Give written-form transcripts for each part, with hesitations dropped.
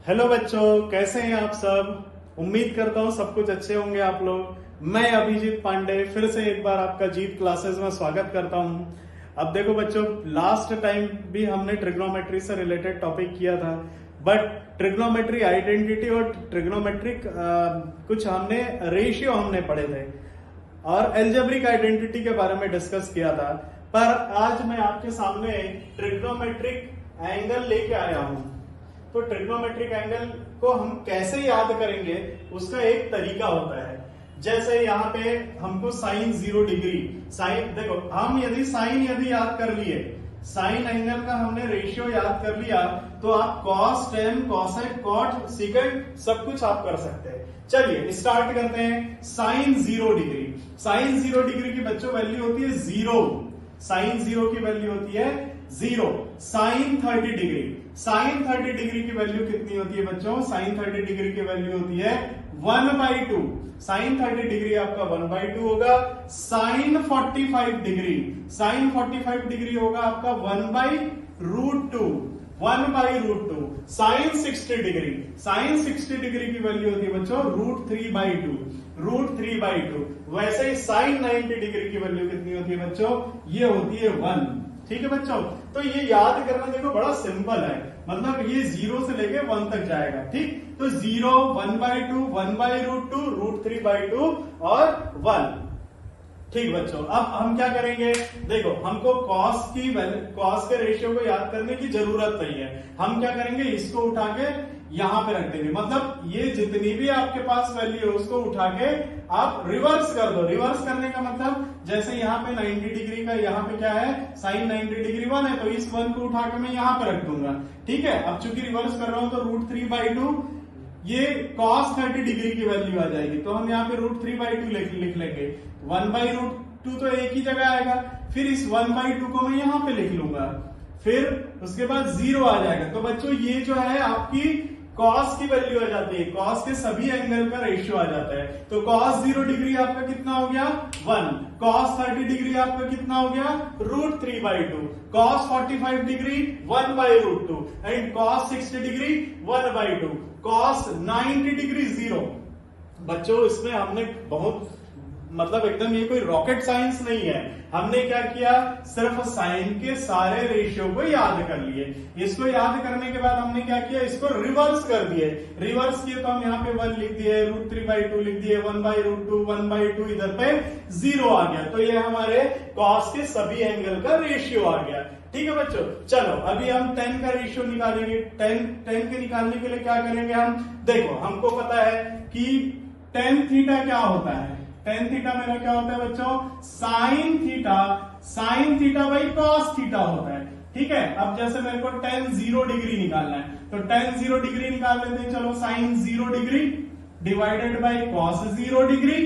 Hello बच्चों, कैसे हैं आप सब। उम्मीद करता हूं सब कुछ अच्छे होंगे आप लोग। मैं अभिजीत पांडे फिर से एक बार आपका जीत क्लासेस में स्वागत करता हूं। अब देखो बच्चों, लास्ट टाइम भी हमने ट्रिग्नोमेट्री से रिलेटेड टॉपिक किया था, बट ट्रिग्नोमेट्री आइडेंटिटी और ट्रिग्नोमेट्रिक कुछ हमने रेशियो हमने पढ़े थे और एल्जेब्रिक आइडेंटिटी के बारे में डिस्कस किया था। पर आज मैं आपके सामने ट्रिग्नोमेट्रिक एंगल लेके आया हूं। तो ट्रिग्नोमेट्रिक एंगल को हम कैसे याद करेंगे, उसका एक तरीका होता है। जैसे यहाँ पे हमको साइन 0 डिग्री, साइन देखो, हम यदि साइन याद कर लिए, साइन एंगल का हमने रेशियो याद कर लिया, तो आप cos, tan, cosec, cot, second सब कुछ आप कर सकते हैं। चलिए स्टार्ट करते हैं। साइन 0 डिग्री, साइन 0 डिग्री की बच्चों वैल्यू होती है 0। साइन 0 की वैल्यू होती है 0। साइन 30 डिग्री, साइन 30 डिग्री की वैल्यू कितनी होती है बच्चों? साइन 30 डिग्री की वैल्यू होती है 1/2। साइन 30 डिग्री आपका 1/2 होगा। साइन 45 डिग्री, साइन 45 डिग्री होगा आपका 1/√2, 1/√2। साइन 60 डिग्री, साइन 60 डिग्री की वैल्यू होती है बच्चों √3/2, √3/2। वैसे ही साइन 90 डिग्री की वैल्यू कितनी होती है बच्चों? ये होती है 1। ठीक है बच्चों, तो ये याद करना देखो बड़ा सिंपल है, मतलब ये 0 से लेके 1 तक जाएगा। ठीक, तो 0, 1/2, 1/√2, √3/2 और 1। ठीक बच्चों, अब हम क्या करेंगे? देखो, हमको कॉस के रेशियो को याद करने की जरूरत नहीं है। हम क्या करेंगे, इसको उठा के यहां पे रख देंगे। मतलब ये जितनी भी आपके पास वैल्यू है उसको उठा के आप रिवर्स कर दो। रिवर्स करने का मतलब, जैसे यहाँ पे 90 डिग्री का यहाँ पे क्या है, साइन 90 डिग्री 1 है, तो इस 1 को उठा के मैं यहाँ पे रख दूंगा। ठीक है, अब चूंकि रिवर्स कर रहा हूं तो √3/2, ये cos 30 डिग्री की वैल्यू आ जाएगी, तो हम यहाँ पे √3/2 लिख लेंगे। 1/√2 तो एक ही जगह आएगा, फिर इस 1/2 को मैं यहाँ पे लिख लूंगा, फिर उसके बाद 0 आ जाएगा। तो बच्चों ये जो है आपकी कॉस की वैल्यू आ जाती है, कॉस के सभी एंगल का रेशियो आ जाता है। तो cos 0 डिग्री आपका कितना हो गया? 1। cos 30 डिग्री आपका कितना हो गया? √3/2। cos 45 degree 1/√2 and cos 60 degree 1/2। cos 90 degree 0। बच्चों इसमें हमने बहुत, मतलब एकदम ये कोई रॉकेट साइंस नहीं है। हमने क्या किया, सिर्फ साइन के सारे रेशियो को याद कर लिए। इसको याद करने के बाद हमने क्या किया, इसको रिवर्स कर दिए। रिवर्स किए तो हम यहाँ पे 1 लिख दिए, √3/2 लिख दिए, 1/√2, 1/2, इधर पे 0 आ गया। तो ये हमारे कॉस के सभी एंगल का रेशियो आ गया। ठीक है बच्चों, चलो अभी हम 10 का रेशियो निकालेंगे। 10 के निकालने के लिए क्या करेंगे हम? देखो, हमको पता है कि tan थीटा क्या होता है। tan थीटा मेरा क्या होता है बच्चों? Sine theta by cos theta होता है। ठीक है, अब जैसे मेरे को tan 0 डिग्री निकालना है, तो tan 0 डिग्री निकाल लेते हैं। चलो, sine 0 degree divided by cos 0 degree.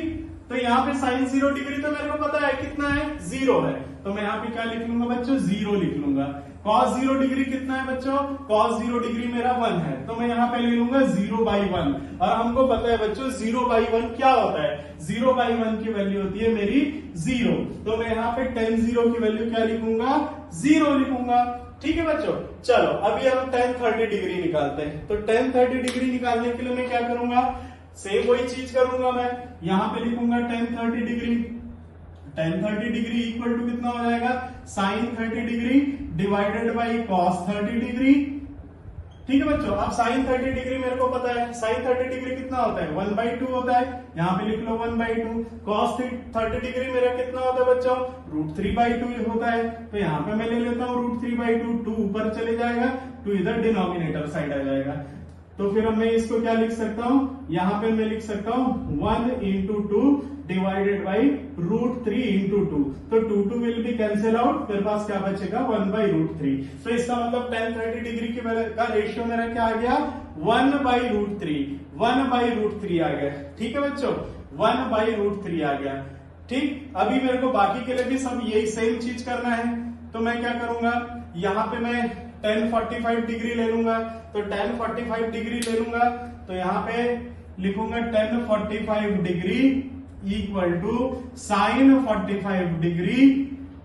तो यहाँ पे साइन 0 डिग्री तो मेरे को पता है कितना है, 0 है, तो मैं यहाँ पे क्या लिख लूंगा बच्चों? 0 लिख लूंगा। cos 0 डिग्री कितना है बच्चों? cos 0 डिग्री मेरा 1 है, तो मैं यहाँ पे ले लूंगा 0/1। और हमको पता है बच्चों 0/1 क्या होता है? 0/1 की वैल्यू होती है मेरी 0, तो मैं यहाँ पे tan 0 की वैल्यू क्या लिखूंगा? 0 लिखूंगा। ठीक है बच्चों, चलो अभी हम tan 30 डिग्री निकालते हैं। तो tan 30 डिग्री निकालने के लिए मैं क्या करूंगा? सेम वही चीज करूंगा, मैं यहाँ पे लिखूंगा tan 30 degree. tan 30 degree equal to कितना हो जाएगा? Sine 30 degree divided by cos 30 degree. ठीक है बच्चों, अब साइन 30 डिग्री मेरे को पता है, साइन 30 डिग्री कितना होता है? 1/2 होता है, यहाँ पे लिख लो 1/2। cos 30 डिग्री मेरा कितना होता है बच्चों? √3/2 होता है, तो यहाँ पे मैं ले लेता हूँ √3/2। 2 ऊपर चले जाएगा, 2 इधर डिनोमिनेटर साइड आ जाएगा। तो फिर मैं इसको क्या लिख सकता हूं? यहाँ पे मैं लिख सकता हूं 1 × 2 डिवाइडेड बाई √3 × 2। तो 2 विल बी कैंसिल आउट, मेरे पास क्या बचेगा? 1/√3। तो इसका मतलब tan 30 डिग्री का रेशियो मेरा क्या आ गया? 1/√3, 1/√3 आ गया। ठीक है बच्चों, 1/√3 आ गया। ठीक, अभी मेरे को बाकी के लिए भी सब यही सेम चीज करना है, तो मैं क्या करूंगा? यहाँ पे मैं tan 45 डिग्री ले लूंगा, तो tan 45 डिग्री ले लूंगा, तो यहाँ पे लिखूंगा tan 45 degree equal to sine 45 degree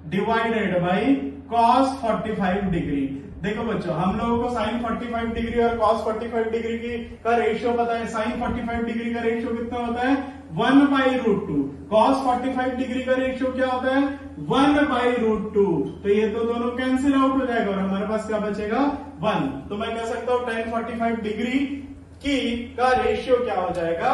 divided by cos 45 degree. देखो बच्चों, हम लोगों को साइन 45 डिग्री और कॉस 45 डिग्री की का रेशियो पता है। साइन 45 डिग्री का रेशियो कितना होता है 1/√2। कॉस 45 डिग्री का रेशियो क्या होता है 1/√2। तो ये तो दोनों कैंसिल आउट हो जाएगा और हमारे पास क्या बचेगा 1। तो मैं कह सकता हूं tan 45 डिग्री की का रेशियो क्या हो जाएगा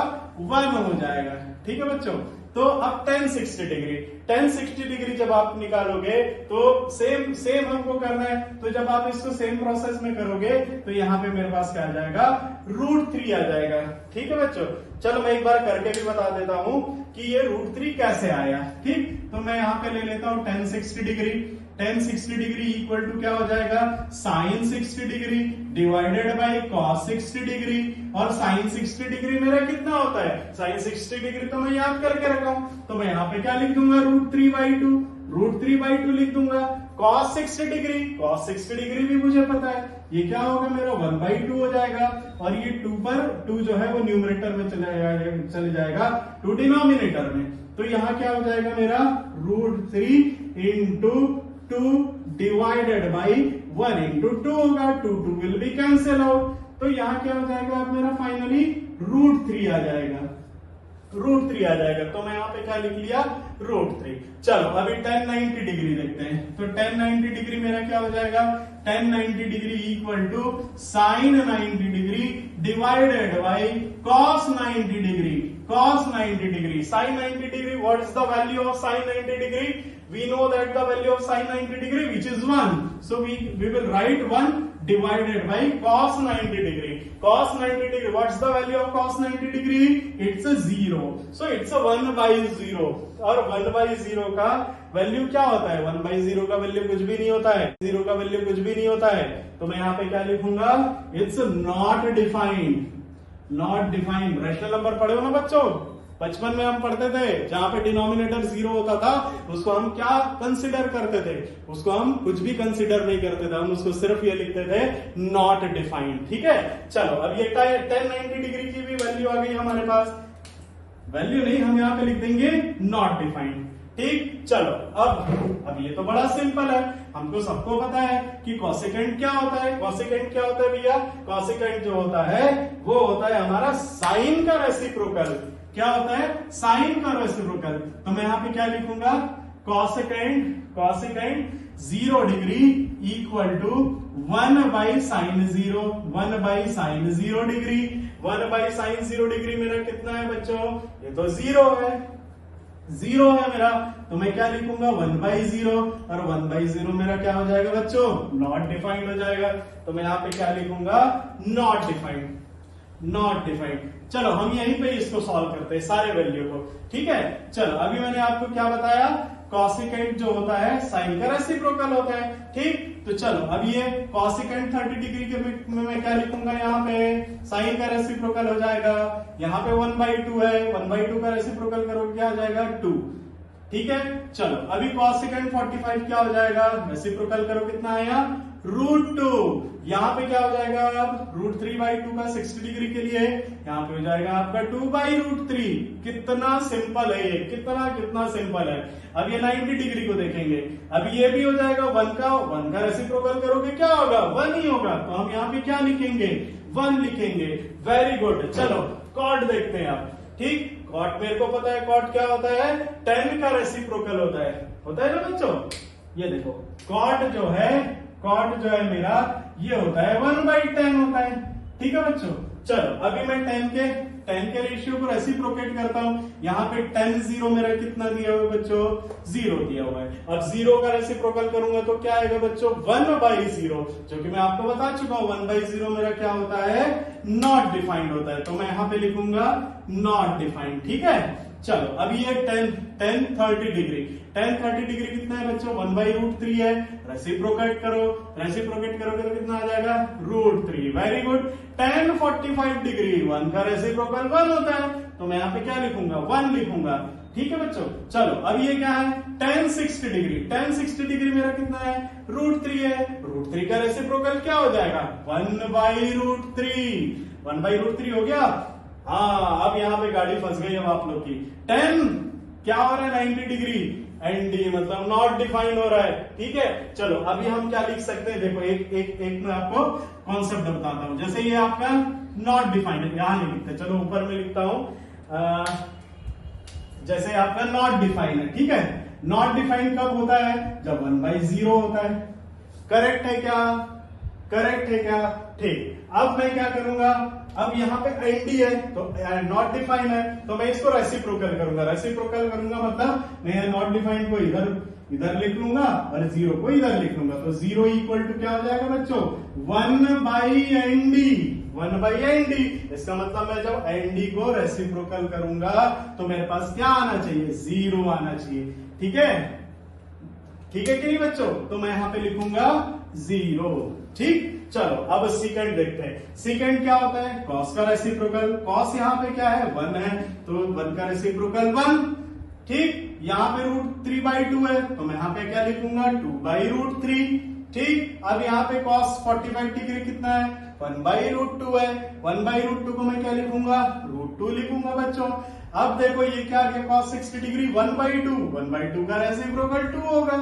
1 हो जाएगा। ठीक है बच्चों। तो अब tan 60 डिग्री जब आप निकालोगे तो सेम हमको करना है। तो जब आप इसको सेम प्रोसेस में करोगे तो यहाँ पे मेरे पास क्या आ जाएगा √3 आ जाएगा। ठीक है बच्चों। चलो मैं एक बार करके भी बता देता हूं कि ये √3 कैसे आया। ठीक, तो मैं यहाँ पे ले लेता हूं tan 60 degree. tan 60 degree equal to क्या हो जाएगा sin 60 degree divided by cos 60 degree. और sin 60 डिग्री मेरा कितना होता है sin 60 डिग्री तो मैं याद करके रखा हूं। तो मैं यहाँ पे क्या लिख दूंगा √3/2 लिख दूंगा। cos 60 डिग्री भी मुझे पता है, ये क्या होगा मेरा 1/2 हो जाएगा। और ये 2 जो है वो न्यूमरेटर में चले जाएगा 2 डिनोमिनेटर में। तो यहाँ क्या हो जाएगा मेरा √3 इंटू 2 डिवाइडेड बाई 1 इंटू 2 होगा। 2 विल बी कैंसिल आउट। तो यहाँ क्या हो जाएगा अब मेरा फाइनली √3 आ जाएगा। तो मैं यहाँ पे क्या लिख लिया √3। चलो अभी tan 90 डिग्री देखते हैं। तो tan 90 डिग्री मेरा क्या हो जाएगा tan 90 degree equal to sin 90 degree divided by cos 90 degree. sin 90 degree, what is the value of sin 90 degree? We know that the value of sin 90 degree which is 1. So we will write 1 divided by cos 90 degree. Cos 90 degree, what's the value of cos 90 degree? It's a 0. So it's a 1/0. और 1/0 का value क्या होता है 1/0 का value कुछ भी नहीं होता है। 0 का वैल्यू कुछ भी नहीं होता है। तो मैं यहाँ पे क्या लिखूंगा it's not defined. Rational number पढ़े हो ना बच्चों, बचपन में हम पढ़ते थे जहां पे डिनोमिनेटर 0 होता था उसको हम क्या कंसिडर करते थे, उसको हम कुछ भी कंसिडर नहीं करते थे, हम उसको सिर्फ ये लिखते थे नॉट डिफाइंड। ठीक है। चलो अब ये tan 90 डिग्री की भी वैल्यू आ गई हमारे पास। वैल्यू नहीं, हम यहाँ पे लिख देंगे नॉट डिफाइंड। ठीक, चलो अब ये तो बड़ा सिंपल है, हमको सबको पता है कि कॉसेकेंट क्या होता है। कॉसेकेंट क्या होता है भैया? कॉसेकेंट जो होता है वो होता है हमारा साइन का रेसिप्रोकल। क्या होता है साइन का रेसिप्रोकल। तो मैं यहाँ पे क्या लिखूंगा cosecant 0 degree equal to 1/sin 0 degree. 1/sin 0 degree मेरा कितना है बच्चों? ये तो 0 है मेरा। तो मैं क्या लिखूंगा 1/0 और 1/0 मेरा क्या हो जाएगा बच्चों नॉट डिफाइंड हो जाएगा। तो मैं यहाँ पे क्या लिखूंगा नॉट डिफाइंड। चलो हम यहीं पे इसको सॉल्व करते हैं सारे वैल्यू को। ठीक है। चलो अभी मैंने आपको क्या बताया कॉसेकेंट जो होता है साइन का रेसिप्रोकल होता है। ठीक, तो चलो अब ये कॉसेकेंट 30 डिग्री के मैं क्या लिखूंगा यहाँ पे साइन का रेसिप्रोकल हो जाएगा। यहाँ पे 1/2 है, 1/2 का रेसिप्रोकल करोगे क्या हो जाएगा 2। ठीक है। चलो अभी कॉसेकेंट 45 क्या हो जाएगा रेसिप्रोकल करो कितना आया √2। यहाँ पे क्या हो जाएगा अब √3/2 का 60 डिग्री के लिए यहाँ पे हो जाएगा आपका 2/√3। कितना सिंपल है ये, कितना सिंपल है। अब ये 90 डिग्री को देखेंगे, अब ये भी हो जाएगा 1 का रेसिप्रोकल करोगे क्या होगा 1 ही होगा। तो हम यहाँ पे क्या लिखेंगे 1 लिखेंगे। Very good. चलो कॉट देखते हैं आप। ठीक, कॉट मेरे को पता है कॉट क्या होता है tan का रेसिप्रोकल होता है ना बच्चों। ये देखो कॉट जो है मेरा ये होता है 1/tan होता है। ठीक है बच्चों। चलो अभी मैं tan के रेशियो को रेसिप्रोकेट करता हूं। यहाँ पे tan 0 मेरा कितना दिया हुआ है बच्चों 0 दिया हुआ है। अब 0 का रेसिप्रोकल करूंगा तो क्या आएगा बच्चों 1/0, जो कि मैं आपको बता चुका हूं 1/0 मेरा क्या होता है नॉट डिफाइंड होता है। तो मैं यहाँ पे लिखूंगा नॉट डिफाइंड। ठीक है। चलो अभी ये tan 30 डिग्री कितना है बच्चों 1/√3 है। रेसिप्रोकेट करोगे तो कितना आ जाएगा √3। Very good. tan 45 डिग्री 1 का रेसिप्रोकल 1 होता है। तो मैं यहाँ पे क्या लिखूंगा 1 लिखूंगा। ठीक है बच्चों। चलो अब ये क्या है tan 60 डिग्री मेरा कितना है √3 है। √3 का रेसिप्रोकल क्या हो जाएगा 1/√3 हो गया। हाँ अब यहाँ पे गाड़ी फंस गई अब आप लोग की। tan क्या हो रहा है 90 डिग्री एनडी मतलब नॉट डिफाइंड हो रहा है। ठीक है, चलो अभी हम क्या लिख सकते हैं, देखो एक एक एक मैं आपको कॉन्सेप्ट बताता हूं। जैसे ये आपका नॉट डिफाइंड है, यहां नहीं लिखते, चलो ऊपर में लिखता हूं। जैसे आपका नॉट डिफाइंड है, ठीक है, नॉट डिफाइंड कब होता है, जब 1/0 होता है। करेक्ट है क्या, करेक्ट है क्या, ठीक। अब मैं क्या करूंगा, अब यहाँ पे एनडी है तो नॉट डिफाइंड है, तो मैं इसको रेसिप्रोकल करूंगा। रेसिप्रोकल करूंगा मतलब मैं नॉट डिफाइंड को इधर लिख लूंगा और 0 को इधर लिख लूंगा। तो 0 इक्वल टू क्या हो जाएगा बच्चों, 1/ND, 1/ND। इसका मतलब मैं जब एनडी को रेसिप्रोकल करूंगा तो मेरे पास क्या आना चाहिए, 0 आना चाहिए। ठीक है, ठीक है कि नहीं बच्चों, तो मैं यहां पे लिखूंगा 0। ठीक, चलो अब सेकंड देखते हैं। सेकंड क्या होता है, कॉस का रेसिप्रोकल। कॉस यहाँ पे क्या है, 1 है, तो 1 का रेसिप्रोकल 1। ठीक, यहाँ पे √3/2 है, तो मैं यहाँ पे क्या लिखूंगा, 2/√3। ठीक, अब यहाँ पे cos 45 डिग्री कितना है, 1/√2 है। 1/√2 को मैं क्या लिखूंगा, √2 लिखूंगा बच्चों। अब देखो ये क्या है, cos 60 डिग्री 1/2, 1/2 का रेसिप्रोकल 2 होगा।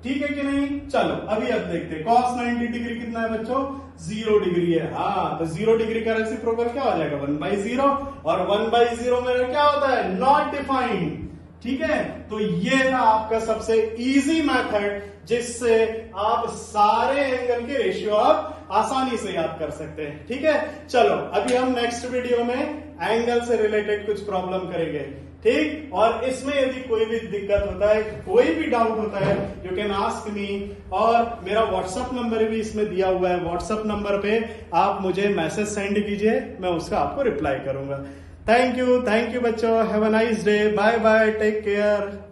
ठीक है कि नहीं, चलो अभी अब देखते हैं cos 90 डिग्री कितना है बच्चों, 0 डिग्री है। हाँ, तो 0 डिग्री का रेसिप्रोकल क्या हो जाएगा, 1/0, और 1/0 मेरा क्या होता है, नॉट डिफाइंड। ठीक है, तो ये था आपका सबसे इजी मेथड जिससे आप सारे एंगल के रेशियो आप आसानी से याद कर सकते हैं। ठीक है, चलो अभी हम नेक्स्ट वीडियो में एंगल से रिलेटेड कुछ प्रॉब्लम करेंगे। ठीक, और इसमें यदि कोई भी दिक्कत होता है, कोई भी डाउट होता है, यू कैन आस्क मी। और मेरा व्हाट्सएप नंबर भी इसमें दिया हुआ है, व्हाट्सएप नंबर पे आप मुझे मैसेज सेंड कीजिए, मैं उसका आपको रिप्लाई करूंगा। थैंक यू बच्चों, have a nice day, bye bye, take care.